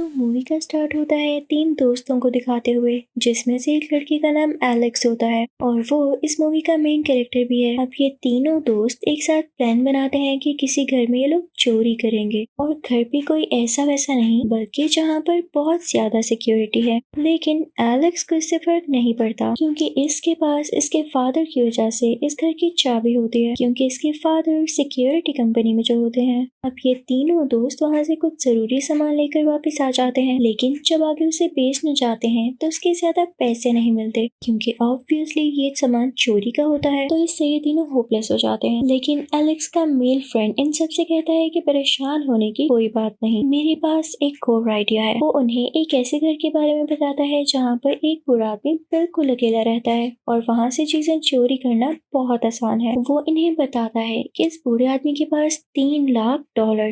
तो मूवी का स्टार्ट होता है तीन दोस्तों को दिखाते हुए, जिसमें से एक लड़की का नाम एलेक्स होता है और वो इस मूवी का मेन कैरेक्टर भी है। अब ये तीनों दोस्त एक साथ प्लान बनाते हैं कि किसी घर में ये लोग चोरी करेंगे, और घर भी कोई ऐसा वैसा नहीं बल्कि जहाँ पर बहुत ज्यादा सिक्योरिटी है। लेकिन एलेक्स को इससे फर्क नहीं पड़ता, क्योंकि इसके पास इसके फादर की वजह से इस घर की चाबी होती है, क्योंकि इसके फादर सिक्योरिटी कंपनी में जो होते हैं। अब ये तीनों दोस्त वहाँ से कुछ जरूरी सामान लेकर वापस आ जाते हैं, लेकिन जब आगे उसे बेचने जाते हैं तो उसके ज्यादा पैसे नहीं मिलते, क्योंकि ऑब्वियसली ये सामान चोरी का होता है। तो इससे ये तीनों होपलेस हो जाते हैं। लेकिन एलेक्स का मेल फ्रेंड इन सब से कहता है कि परेशान होने की कोई बात नहीं, मेरे पास एक और आइडिया है। वो उन्हें एक ऐसे घर के बारे में बताता है जहाँ पर एक बूढ़ा आदमी बिल्कुल अकेला रहता है और वहाँ से चीजें चोरी करना बहुत आसान है। वो इन्हें बताता है कि इस बूढ़े आदमी के पास $3 लाख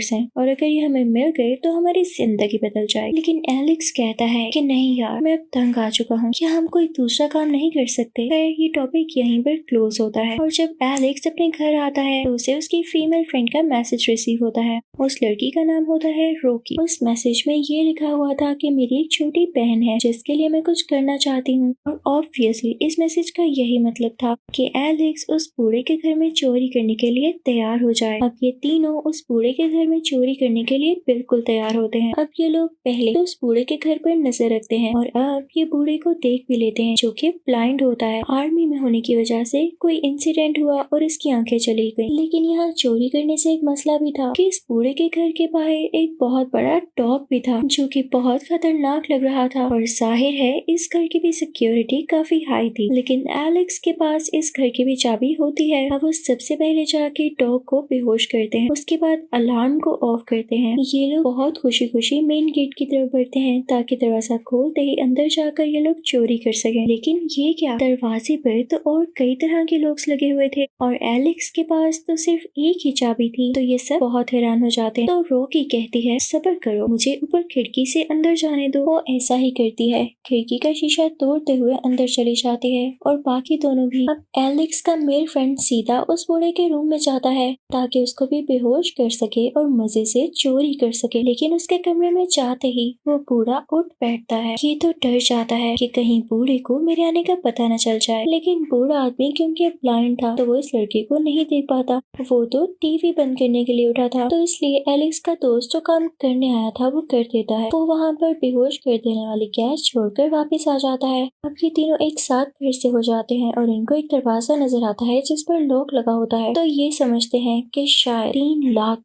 हैं और अगर ये हमें मिल गए तो हमारी जिंदगी बदल जाए। लेकिन एलेक्स कहता है कि नहीं यार, मैं अब तंग आ चुका हूँ, क्या हम कोई दूसरा काम नहीं कर सकते। ये टॉपिक यहीं पर क्लोज होता है। और जब एलेक्स अपने घर आता है तो उसे उसकी फीमेल फ्रेंड का मैसेज रिसीव होता है। उस लड़की का नाम होता है रोकी। उस मैसेज में ये लिखा हुआ था कि मेरी एक छोटी बहन है जिसके लिए मैं कुछ करना चाहती हूँ, और ऑब्वियसली इस मैसेज का यही मतलब था कि एलेक्स उस बूढ़े के घर में चोरी करने के लिए तैयार हो जाए। अब ये तीनों उस बूढ़े के घर में चोरी करने के लिए बिल्कुल तैयार होते हैं। अब ये लोग पहले तो उस बूढ़े के घर पर नजर रखते हैं और अब ये बूढ़े को देख भी लेते हैं, जो कि ब्लाइंड होता है। आर्मी में होने की वजह से कोई इंसिडेंट हुआ और इसकी आंखें चली गई। लेकिन यहाँ चोरी करने से एक मसला भी था कि इस बूढ़े के घर के बाहर एक बहुत बड़ा डॉग भी था, जो कि बहुत खतरनाक लग रहा था। और जाहिर है इस घर की भी सिक्योरिटी काफी हाई थी। लेकिन एलेक्स के पास इस घर की भी चाबी होती है। अब वो सबसे पहले जाके डॉग को बेहोश करते हैं, उसके बाद अलार्म को ऑफ करते हैं। ये लोग बहुत खुशी खुशी मेन गेट की तरफ बढ़ते हैं ताकि दरवाजा खोलते ही अंदर जाकर ये लोग चोरी कर सकें। लेकिन ये क्या, दरवाजे पर तो और कई तरह के लोग लगे हुए थे और एलेक्स के पास तो सिर्फ एक ही चाबी थी। तो ये सब बहुत हैरान हो जाते हैं। तो रोकी कहती है सब्र करो, मुझे ऊपर खिड़की से अंदर जाने दो। वो ऐसा ही करती है, खिड़की का शीशा तोड़ते हुए अंदर चली जाती है और बाकी दोनों भी। अब एलेक्स का मेल फ्रेंड सीधा उस बूढ़े के रूम में जाता है ताकि उसको भी बेहोश कर सके और मजे से चोरी कर सके। लेकिन उसके कमरे में जाते ही वो बूढ़ा उठ बैठता है। ये तो डर जाता है कि कहीं बूढ़े को मेरे आने का पता न चल जाए। लेकिन बूढ़ा आदमी क्योंकि ब्लाइंड था तो वो इस लड़की को नहीं देख पाता। वो तो टीवी बंद करने के लिए उठा था, तो इसलिए एलेक्स का दोस्त जो काम करने आया था वो कर देता है। वो वहाँ पर बेहोश कर देने वाली गैस छोड़कर वापस आ जाता है। अब ये तीनों एक साथ फिर से हो जाते हैं और इनको एक दरवाजा नजर आता है जिस पर लॉक लगा होता है। तो ये समझते हैं कि शायद $3 लाख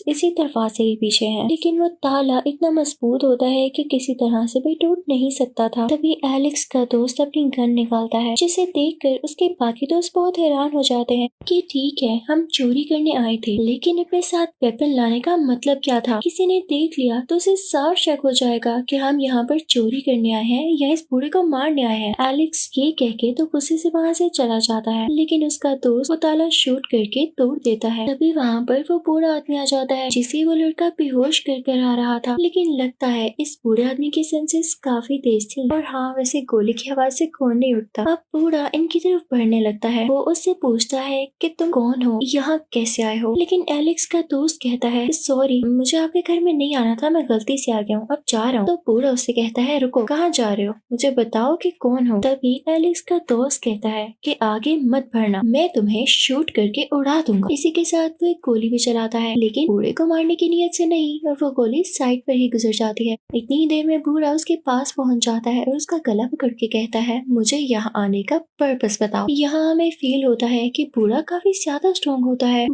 इसी दरवाजे के पीछे हैं। लेकिन वो ताला इतना मजबूत होता है कि किसी तरह से भी टूट नहीं सकता था। तभी एलेक्स का दोस्त अपनी गन निकालता है, जिसे देखकर उसके बाकी दोस्त बहुत हैरान हो जाते हैं कि ठीक है हम चोरी करने आए थे, लेकिन अपने साथ वेपन लाने का मतलब क्या था। किसी ने देख लिया तो उसे साफ शक हो जाएगा कि हम यहाँ पर चोरी करने आए हैं या इस बूढ़े को मारने आए हैं। एलेक्स ये कह के तो गुस्से से वहाँ से चला जाता है, लेकिन उसका दोस्त वो ताला शूट करके तोड़ देता है। तभी वहाँ पर वो बूढ़ा आदमी आ जाता है जिसे वो लड़का बेहोश कर आ रहा था। लेकिन लगता है इस बूढ़े आदमी की सेंसेस काफी तेज थी और हाँ, वैसे गोली की आवाज से खून नहीं उठता। अब बूढ़ा इनकी तरफ बढ़ने लगता है। वो उससे पूछता है कि तुम कौन हो, यहाँ कैसे आए हो। लेकिन एलेक्स का दोस्त कहता है सॉरी, मुझे आपके घर में नहीं आना था, मैं गलती से आ गया हूँ, अब जा रहा हूँ। तो बूढ़ा उससे कहता है रुको, कहाँ जा रहे हो, मुझे बताओ कि कौन हो। तभी एलेक्स का दोस्त कहता है कि आगे मत बढ़ना, मैं तुम्हें शूट करके उड़ा दूंगा। इसी के साथ वो एक गोली भी चलाता है, लेकिन बूढ़े को मारने की नीयत से नहीं, और वो गोली साइड पर ही गुजर जाती है। इतनी ही देर में बूढ़ा उसके पास पहुंच जाता है और उसका गला पकड़ के कहता है मुझे यहाँ आने का पर्पस बताओ। यहाँ हमें फील होता है कि बूढ़ा काफी ज्यादा स्ट्रॉन्ग होता है।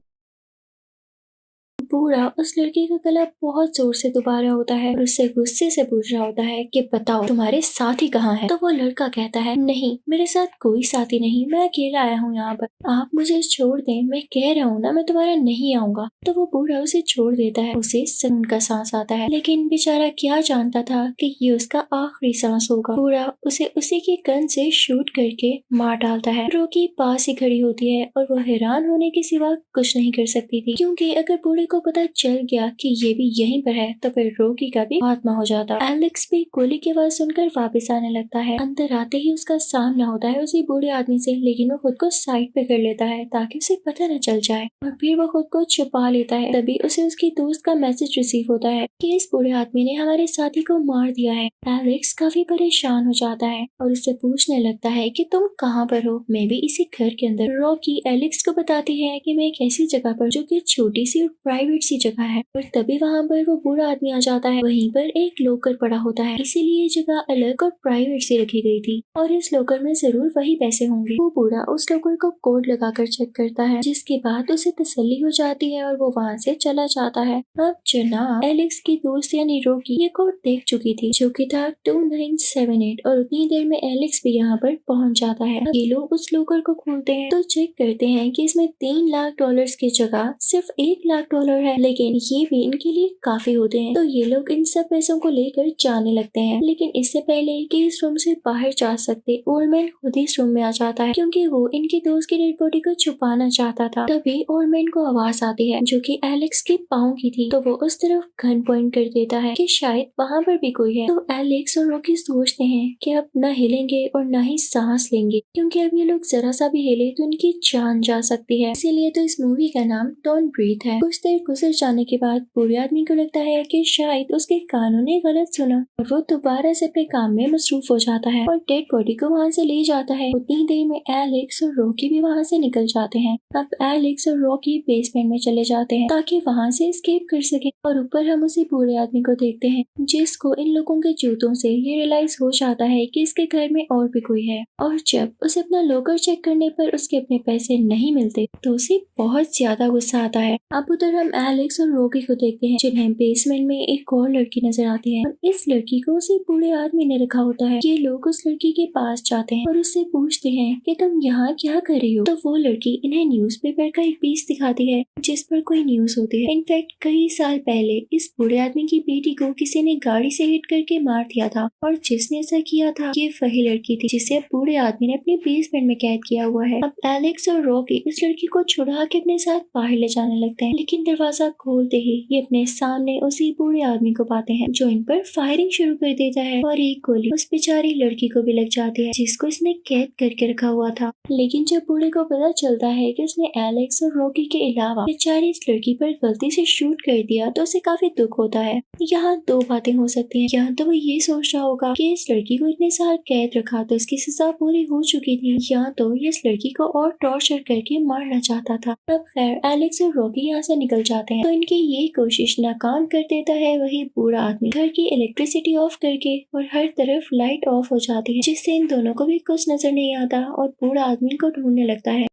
बूढ़ा उस लड़के का गला बहुत जोर से दबा रहा होता है और उससे गुस्से से पूछ रहा होता है कि बताओ तुम्हारे साथी कहाँ है। तो वो लड़का कहता है नहीं, मेरे साथ कोई साथी नहीं, मैं अकेला आया हूँ यहाँ पर, आप मुझे छोड़ दें, मैं कह रहा हूँ ना मैं तुम्हारा नहीं आऊंगा। तो वो बूढ़ा उसे छोड़ देता है। उसे सुकून का सांस आता है, लेकिन बेचारा क्या जानता था कि ये उसका आखिरी सांस होगा। बूढ़ा उसे उसी के गन से शूट करके मार डालता है। रोकी पास ही खड़ी होती है और वो हैरान होने के सिवा कुछ नहीं कर सकती थी, क्योंकि अगर बूढ़े को को पता चल गया कि ये भी यहीं पर है तो फिर रॉकी का भी खात्मा हो जाता। एलेक्स भी गोली की आवाज सुनकर वापस आने लगता है। अंदर आते ही उसका सामना होता है उसी बूढ़े आदमी से, लेकिन वो खुद को साइड पे कर लेता है ताकि उसे पता न चल जाए और फिर वो खुद को छुपा लेता है। तभी उसे उसकी दोस्त का मैसेज रिसीव होता है कि इस बूढ़े आदमी ने हमारे साथी को मार दिया है। एलेक्स काफी परेशान हो जाता है और उससे पूछने लगता है कि तुम कहाँ पर हो। मैं भी इसी घर के अंदर। रॉकी एलेक्स को बताती है कि मैं एक ऐसी जगह पर जो कि छोटी सी और प्राइवेट सी जगह है, और तभी वहाँ पर वो बूढ़ा आदमी आ जाता है। वहीं पर एक लॉकर पड़ा होता है, इसीलिए ये जगह अलग और प्राइवेट सी रखी गई थी और इस लॉकर में जरूर वही पैसे होंगे। वो बूढ़ा उस लॉकर को कोड लगाकर चेक करता है, जिसके बाद उसे तसल्ली हो जाती है और वो वहाँ से चला जाता है। अब जनाब एलेक्स की दोस्त यानी रॉकी ये कोड देख चुकी थी जो कि था 2978 और उतनी देर में एलेक्स भी यहाँ पर पहुँच जाता है। ये लोग उस लॉकर को खोलते हैं तो चेक करते हैं कि इसमें $3 लाख की जगह सिर्फ $1 लाख है, लेकिन ये भी इनके लिए काफी होते हैं। तो ये लोग इन सब पैसों को लेकर जाने लगते हैं, लेकिन इससे पहले कि इस रूम से बाहर जा सकते ओल्डमैन खुद ही इस रूम में आ जाता है क्योंकि वो इनके दोस्त की डेड बॉडी को छुपाना चाहता था। तभी ओल्डमैन को आवाज आती है जो कि एलेक्स के पाँव की थी, तो वो उस तरफ गन पॉइंट कर देता है कि शायद वहाँ पर भी कोई है। तो एलेक्स और रॉकी सोचते हैं कि अब न हिलेंगे और न ही सांस लेंगे, क्योंकि अब ये लोग जरा सा भी हिले तो इनकी जान जा सकती है। इसीलिए तो इस मूवी का नाम डोंट ब्रीथ है। कुछ देर गुजर जाने के बाद बूढ़े आदमी को लगता है कि शायद उसके कानों ने गलत सुना और वो दोबारा से अपने काम में मसरूफ हो जाता है और डेड बॉडी को वहाँ से ले जाता है। उतनी देर में एलेक्स और रॉकी भी वहाँ से निकल जाते हैं। अब एलेक्स और रॉकी बेसमेंट में चले जाते हैं ताकि वहाँ से एस्केप कर सके और ऊपर हम उसी बूढ़े आदमी को देखते हैं जिसको इन लोगों के जूतों से ये रियलाइज हो जाता है कि इसके घर में और भी कोई है। और जब उसे अपना लॉकर चेक करने पर उसके अपने पैसे नहीं मिलते तो उसे बहुत ज्यादा गुस्सा आता है। अब उधर हम एलेक्स और रॉकी को देखते हैं जिन्हें बेसमेंट में एक और लड़की नजर आती है और इस लड़की को उसी बूढ़े आदमी ने रखा होता है। ये लोग उस लड़की के पास जाते हैं और उससे पूछते हैं कि तुम यहाँ क्या कर रही हो। तो वो लड़की इन्हें न्यूज़पेपर का एक पीस दिखाती है जिस पर कोई न्यूज होती है। इनफैक्ट कई साल पहले इस बूढ़े आदमी की बेटी को किसी ने गाड़ी से हिट करके मार दिया था और जिसने ऐसा किया था ये वही लड़की थी जिसे बूढ़े आदमी ने अपने बेसमेंट में कैद किया हुआ है। अब एलेक्स और रॉकी इस लड़की को छुड़ा के अपने साथ बाहर ले जाने लगते हैं, लेकिन दरवाजा खोलते ही ये अपने सामने उसी बूढ़े आदमी को पाते हैं जो इन पर फायरिंग शुरू कर देता है और एक गोली उस बेचारी लड़की को भी लग जाती है जिसको इसने कैद करके रखा हुआ था। लेकिन जब बूढ़े को पता चलता है कि उसने एलेक्स और रॉकी के अलावा बेचारी इस लड़की पर गलती से शूट कर दिया तो उसे काफी दुख होता है। यहाँ दो बातें हो सकती हैं, या तो वो ये सोच रहा होगा कि इस लड़की को इतने साल कैद रखा तो इसकी सजा पूरी हो चुकी थी, या तो ये इस लड़की को और टॉर्चर करके मारना चाहता था। अब खैर एलेक्स और रॉकी यहाँ से निकल जाते हैं तो इनकी ये कोशिश नाकाम कर देता है वही बूढ़ा आदमी। घर की इलेक्ट्रिसिटी ऑफ करके और हर तरफ लाइट ऑफ हो जाती है जिससे इन दोनों को भी कुछ नजर नहीं आता और बूढ़ा आदमी को ढूंढने लगता है।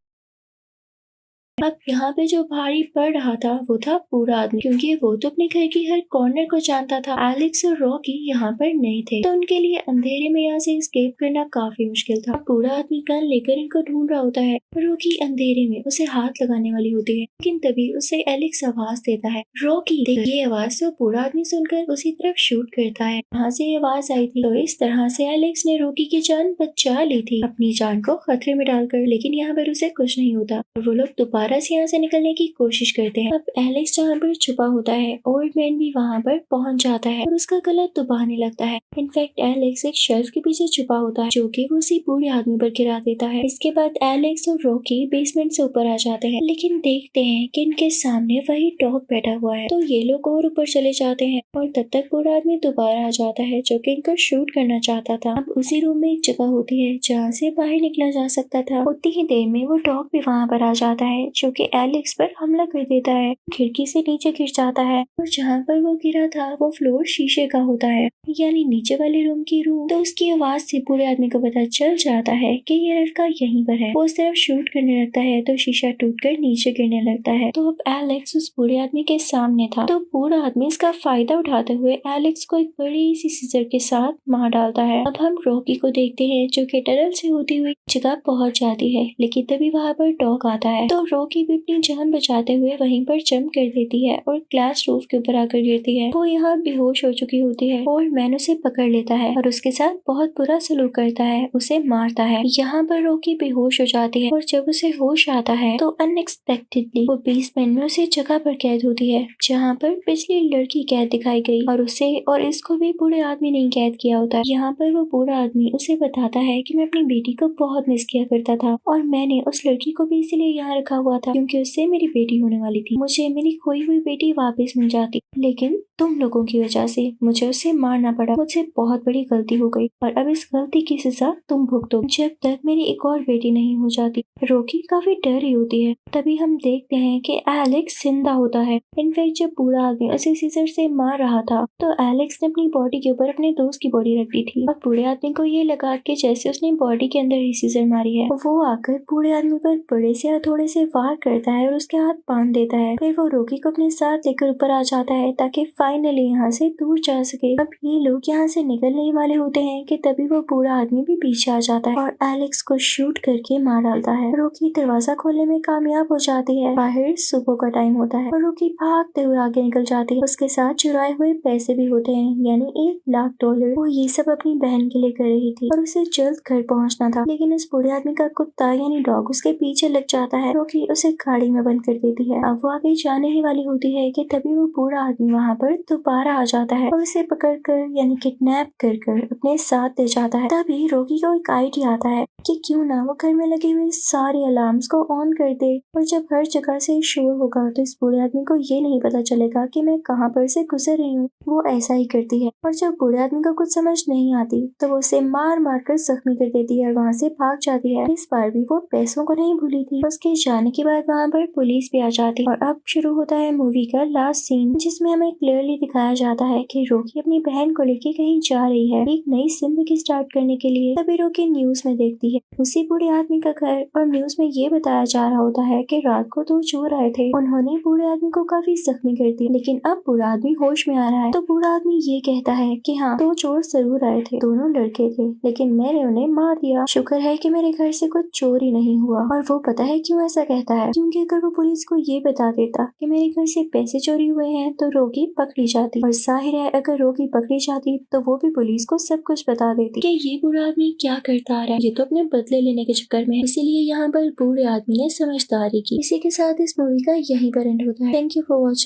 अब यहाँ पे जो भारी पड़ रहा था वो था बूढ़ा आदमी, क्योंकि वो तो अपने घर की हर कॉर्नर को जानता था। एलेक्स और रॉकी यहाँ पर नहीं थे तो उनके लिए अंधेरे में यहाँ से एस्केप करना काफी मुश्किल था। बूढ़ा आदमी गन लेकर इनको ढूंढ रहा होता है। रॉकी अंधेरे में उसे हाथ लगाने वाली होती है, लेकिन तभी उसे एलेक्स आवाज देता है, रॉकी। ये आवाज तो बूढ़ा आदमी सुनकर उसी तरफ शूट करता है वहाँ से आवाज आई थी। तो इस तरह से एलेक्स ने रॉकी की जान बचा ली थी अपनी जान को खतरे में डालकर, लेकिन यहाँ पर उसे कुछ नहीं होता। वो लोग दोबारा से यहाँ से निकलने की कोशिश करते हैं। अब एलेक्स जहाँ पर छुपा होता है ओल्ड मैन भी वहाँ पर पहुँच जाता है और उसका गला दबाने लगता है। इनफैक्ट एलेक्स एक शेल्फ के पीछे छुपा होता है जो कि वो उसी बूढ़े आदमी पर गिरा देता है। इसके बाद एलेक्स और रॉकी बेसमेंट से ऊपर आ जाते हैं, लेकिन देखते हैं कि इनके सामने वही डॉग बैठा हुआ है। तो ये लोग और ऊपर चले जाते हैं और तब तक बूढ़ा आदमी दोबारा आ जाता है जो कि इनको शूट करना चाहता था। अब उसी रूम में एक जगह होती है जहाँ से बाहर निकला जा सकता था। उतनी ही देर में वो डॉग भी वहाँ पर आ जाता है जो कि एलेक्स पर हमला कर देता है, खिड़की से नीचे गिर जाता है और जहाँ पर वो गिरा था वो फ्लोर शीशे का होता है, यानी नीचे वाले रूम की रूम। तो उसकी आवाज से पूरे आदमी को पता चल जाता है कि ये लड़का यहीं पर है। वो उस तरफ शूट करने लगता है तो शीशा टूटकर नीचे गिरने लगता है। तो अब एलेक्स उस बूढ़े आदमी के सामने था, तो बूढ़ा आदमी इसका फायदा उठाते हुए एलेक्स को एक बड़ी सी सीजर के साथ मार डालता है। अब हम रॉकी को देखते हैं जो कि टनल से होती हुई जगह पहुंच जाती है, लेकिन तभी वहाँ पर डॉग आता है। तो रॉकी भी अपनी जान बचाते हुए वहीं पर जंप कर देती है और ग्लास रूफ के ऊपर आकर गिरती है। वो यहाँ बेहोश हो चुकी होती है और मैन उसे पकड़ लेता है और उसके साथ बहुत बुरा सलूक करता है, उसे मारता है। यहाँ पर रॉकी बेहोश हो जाती है और जब उसे होश आता है तो अनएक्सपेक्टेडली वो बेसमेंट में उसी जगह पर कैद होती है जहाँ पर पिछली लड़की कैद दिखाई गई और उसे और इसको भी बूढ़े आदमी ने कैद किया होता है। यहाँ पर वो बूढ़ा आदमी उसे बताता है कि मैं अपनी बेटी को बहुत मिस किया करता था और मैंने उस लड़की को भी इसीलिए यहाँ रखा हुआ था क्योंकि उससे मेरी बेटी होने वाली थी। मुझे मेरी खोई हुई बेटी वापस मिल जाती, लेकिन तुम लोगों की वजह से मुझे उसे मारना पड़ा। मुझसे बहुत बड़ी गलती हो गई और अब इस गलती की सजा तुम भुगतो जब तक मेरी एक और बेटी नहीं हो जाती। रॉकी काफी डरी होती है। तभी हम देखते हैं कि एलेक्स जिंदा होता है। इनफैक्ट जब बूढ़ा आदमी उसे सीजर से मार रहा था तो एलेक्स ने अपनी बॉडी के ऊपर अपने दोस्त की बॉडी रख दी थी और बूढ़े आदमी को ये लगा कि जैसे उसने बॉडी के अंदर ही सीजर मारी है, वो आकर बूढ़े आदमी पर बड़े से हथौड़े से वार करता है और उसके हाथ बांध देता है। फिर वो रॉकी को अपने साथ लेकर ऊपर आ जाता है ताकि फाइनली यहाँ से दूर जा सके। अब ये लोग यहाँ से निकलने वाले होते हैं कि तभी वो बूढ़ा आदमी भी पीछे आ जाता है और एलेक्स को शूट करके मार डालता है। रॉकी दरवाजा खोलने में कामयाब हो जाती है। बाहर सुबह का टाइम होता है और रॉकी भागते हुए आगे निकल जाती है। उसके साथ चुराए हुए पैसे भी होते हैं, यानी $1,00,000। वो ये सब अपनी बहन के लिए कर रही थी और उसे जल्द घर पहुँचना था, लेकिन उस बूढ़े आदमी का कुत्ता यानी डॉग उसके पीछे लग जाता है। रॉकी उसे गाड़ी में बंद कर देती है। अब वो आगे जाने ही वाली होती है कि तभी वो बूढ़ा आदमी वहाँ पर दोबारा आ जाता है और उसे पकड़कर यानी किडनैप कर अपने साथ ले जाता है। तभी रॉकी को एक आइडिया आता है कि क्यों ना वो घर में लगे हुए सारे अलार्म्स को ऑन कर दे और जब हर जगह से शोर होगा तो इस बूढ़े आदमी को ये नहीं पता चलेगा कि मैं कहाँ पर से गुजर रही हूँ। वो ऐसा ही करती है और जब बूढ़े आदमी को कुछ समझ नहीं आती तो वो उसे मार मार कर जख्मी कर देती है और वहाँ से भाग जाती है। इस बार भी वो पैसों को नहीं भूली थी। उसके जाने के बाद वहाँ पर पुलिस भी आ जाती है और अब शुरू होता है मूवी का लास्ट सीन, जिसमें हमें क्लियरली दिखाया जाता है कि रॉकी अपनी बहन को लेके कहीं जा रही है एक नई जिंदगी स्टार्ट करने के लिए। तभी रॉकी न्यूज में देखती है उसी बूढ़े आदमी का घर और न्यूज में ये बताया जा रहा होता है कि रात को 2 चोर आए थे। उन्होंने बूढ़े आदमी को काफी जख्मी कर दिया, लेकिन अब बूढ़ा आदमी होश में आ रहा है। तो बूढ़ा आदमी ये कहता है कि हाँ 2 चोर जरूर आए थे, दोनों लड़के थे, लेकिन मैंने उन्हें मार दिया। शुक्र है कि मेरे घर से कुछ चोरी नहीं हुआ। और वो पता है क्यों ऐसा कहता है, क्योंकि अगर वो पुलिस को ये बता देता कि मेरे घर से पैसे चोरी हुए हैं तो रॉकी पकड़ी जाती, और जाहिर है अगर रॉकी पकड़ी जाती तो वो भी पुलिस को सब कुछ बता देती कि ये बूढ़ा आदमी क्या करता आ रहा है, ये तो अपने बदले लेने के चक्कर में। इसीलिए यहाँ पर बूढ़े आदमी ने समझदारी की। इसी के साथ इस मूवी का यहीं पर एंड होता है। Thank you for watching.